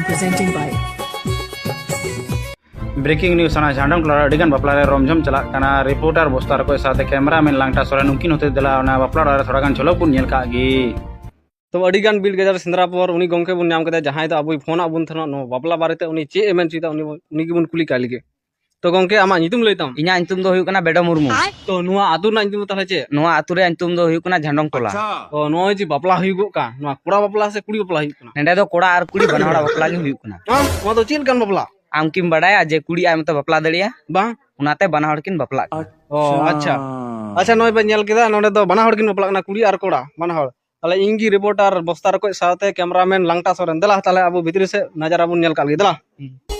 Presenting by breaking news साना झांडम क्लारा अडिगन बापला रमझम चला काना रिपोर्टर बोस्तार को साथ कैमरामैन लांगटा सोरेन उनकिन होते दिला बापला थोड़ा गान झलक बुन नेल कागी तो अडिगान बिल गजार सिंद्रा पर उनी गंके बुन नाम कदा जहां तो अबुई फोन आबुन थना नो बापला बारेते उनी चे एमएन चिता उनी गिबुन कुली कालिगे तो गंके आमा नितुम लैताम इना अंतुम दो हुयुक कना बेडो मुर्मू तो नुआ आतुर ना नितुम ताले चे नोआ आतुरे अंतुम दो हुयुक कना झांडम टोला तो नो जी बापला हुयुगो का नुआ कोड़ा बापला से कुड़ी बापला हुयुक नेडे दो कोड़ा आर कुड़ी बनहड़ा बापला गे हुयुक कना ना नो तो चील कान बापला आम किम बडाया जे कुड़ी आम तो बापला दड़िया बा उनाते बनहड़ किन बापला ओ अच्छा अच्छा नोय बा नेल केदा नोडे दो बना हड़ किन बापला ना कुड़ी आर कोड़ा बना हड़ ताले इंगी रिपोर्टर बस्तार को साथे कैमरामैन लांगटा सोरेन दला ताले अबु भितरी से नजर अबु नेल काल गे दला